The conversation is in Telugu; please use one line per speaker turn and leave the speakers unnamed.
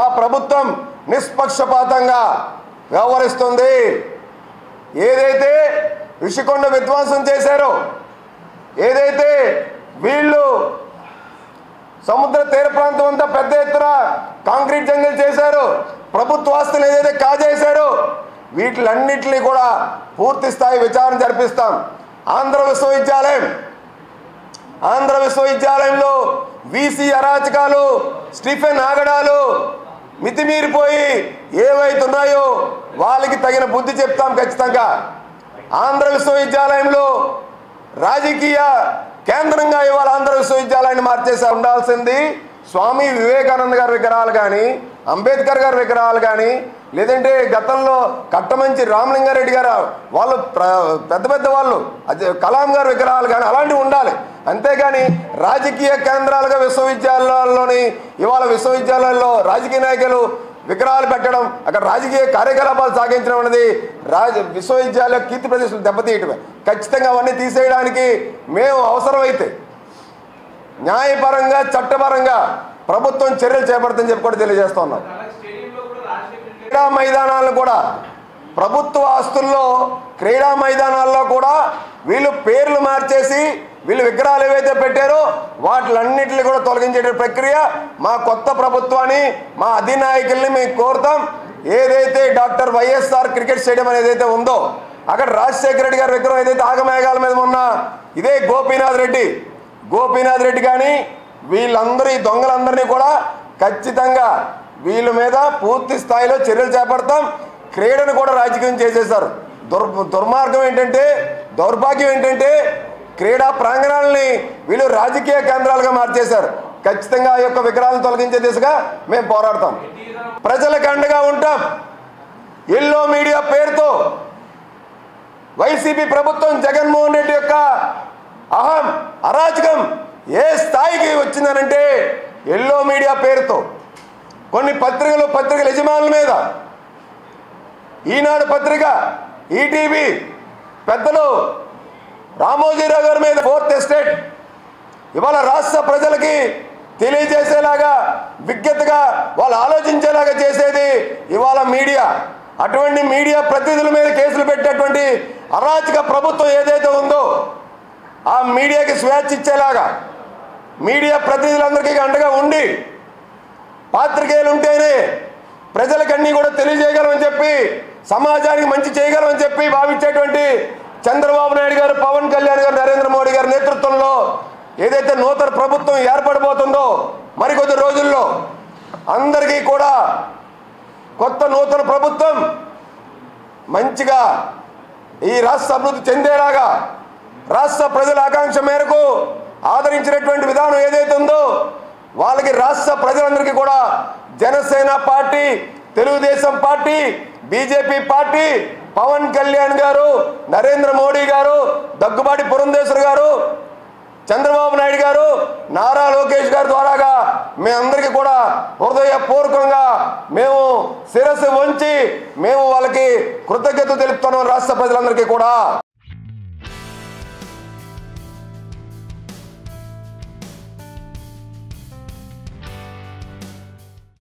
ఆ ప్రభుత్వం నిష్పక్షపాతంగా వ్యవహరిస్తుంది. ఏదైతే ఋషికొండ విధ్వంసం చేశారో, ఏదైతే వీళ్ళు సముద్ర తీర ప్రాంతం అంతా పెద్ద ఎత్తున కాంక్రీట్ జంగల్ చేశారో, ప్రభుత్వ ఆస్తులు ఏదైతే కాజేశారో, వీటిలన్నింటినీ కూడా పూర్తి స్థాయి విచారణ జరిపిస్తాం. ఆంధ్ర విశ్వవిద్యాలయంలో వీసీ అరాచకాలు, స్టీఫెన్ ఆగడాలు మితిమీరిపోయి ఏవైతున్నాయో వాళ్ళకి తగిన బుద్ధి చెప్తాం ఖచ్చితంగా. ఆంధ్ర విశ్వవిద్యాలయంలో రాజకీయ కేంద్రంగా ఇవాళ ఆంధ్ర విశ్వవిద్యాలయాన్ని మార్చేసి ఉండాల్సింది స్వామి వివేకానంద గారి విగ్రహాలు కానీ, అంబేద్కర్ గారి విగ్రహాలు కానీ, లేదంటే గతంలో కట్టమంచి రామలింగారెడ్డి గారు వాళ్ళు పెద్ద పెద్ద వాళ్ళు కలాం గారి విగ్రహాలు కానీ అలాంటివి ఉండాలి. అంతేగాని రాజకీయ కేంద్రాలుగా విశ్వవిద్యాలయాల్లోని ఇవాళ విశ్వవిద్యాలయాల్లో రాజకీయ నాయకులు విగ్రహాలు పెట్టడం, అక్కడ రాజకీయ కార్యకలాపాలు సాగించడం అనేది విశ్వవిద్యాలయ కీర్తి ప్రతిష్టలు దెబ్బతీయటమే. ఖచ్చితంగా అవన్నీ తీసేయడానికి మేము అవసరమైతే న్యాయపరంగా చట్టపరంగా ప్రభుత్వం చర్యలు చేపడుతుందని చెప్పి కూడా తెలియజేస్తూ ఉన్నాం. క్రీడా మైదానాలను కూడా ప్రభుత్వ ఆస్తుల్లో క్రీడా మైదానాల్లో కూడా వీళ్ళు పేర్లు మార్చేసి వీళ్ళు విగ్రహాలు ఏవైతే పెట్టారో వాటిలన్నింటినీ కూడా తొలగించే ప్రక్రియ మా కొత్త ప్రభుత్వాన్ని, మా అధినాయకుల్ని మేము కోరుతాం. ఏదైతే డాక్టర్ వైఎస్ఆర్ క్రికెట్ స్టేడియం అనేది ఏదైతే ఉందో అక్కడ రాజశేఖర రెడ్డి గారి విగ్రహం ఏదైతే ఆగమేఘాల మీద ఉన్న ఇదే గోపీనాథ్ రెడ్డి కానీ వీళ్ళందరూ ఈ దొంగలందరినీ కూడా ఖచ్చితంగా వీళ్ళ మీద పూర్తి స్థాయిలో చర్యలు చేపడతాం. క్రీడను కూడా రాజకీయం చేసేశారు. దౌర్భాగ్యం ఏంటంటే క్రీడా ప్రాంగణాలని వీళ్ళు రాజకీయ కేంద్రాలుగా మార్చేశారు. ఖచ్చితంగా ఆ యొక్క విగ్రహాలను తొలగించే దిశగా మేము పోరాడతాం. ప్రజలకు అండగా ఉంటాం. ఎల్లో మీడియా పేరుతో వైసీపీ ప్రభుత్వం జగన్మోహన్ రెడ్డి యొక్క అరాచకం ఏ స్థాయికి వచ్చిందనంటే ఎల్లో మీడియా పేరుతో కొన్ని పత్రికల యజమానుల మీద, ఈనాడు పత్రిక, ఈటీవీ పెద్దలు రామోజీరావు గారి మీద ఫోర్త్ ఎస్టేట్ ఇవాళ రాష్ట్ర ప్రజలకి తెలియజేసేలాగా విజ్ఞతగా వాళ్ళు ఆలోచించేలాగా చేసేది ఇవాళ మీడియా. అటువంటి మీడియా ప్రతినిధుల మీద కేసులు పెట్టేటువంటి అరాచక ప్రభుత్వం ఏదైతే ఉందో ఆ మీడియాకి స్వేచ్ఛ ఇచ్చేలాగా మీడియా ప్రతినిధులందరికీ అండగా ఉండి పాత్రికేయులు ఉంటేనే ప్రజలకన్నీ కూడా తెలియజేయగలమని చెప్పి సమాజానికి మంచి చేయగలమని చెప్పి భావించేటువంటి చంద్రబాబు నాయుడు గారు, పవన్ కళ్యాణ్ గారు, నరేంద్ర మోడీ గారి నేతృత్వంలో ఏదైతే నూతన ప్రభుత్వం ఏర్పడబోతుందో మరికొద్ది రోజుల్లో అందరికీ కూడా కొత్త నూతన ప్రభుత్వం మంచిగా ఈ రాష్ట్ర అభివృద్ధి చెందేలాగా రాష్ట్ర ప్రజల ఆకాంక్ష మేరకు ఆదరించినటువంటి విధానం ఏదైతే ఉందో వాళ్ళకి రాష్ట్ర ప్రజలందరికీ కూడా Janasena party, Telugu Desam party, BJP party, Pawan Kalyan గారు, నరేంద్ర మోడీ గారు, దగ్గుబాటి పురంధేశ్వర్ గారు, చంద్రబాబు నాయుడు గారు, నారా లోకేష్ గారి ద్వారాగా మేమందరికీ కూడా హృదయపూర్వకంగా మేము శిరస్సు వంచి మేము వాళ్ళకి కృతజ్ఞతలు తెలుపుతున్నాం రాష్ట్ర ప్రజలందరికీ కూడా.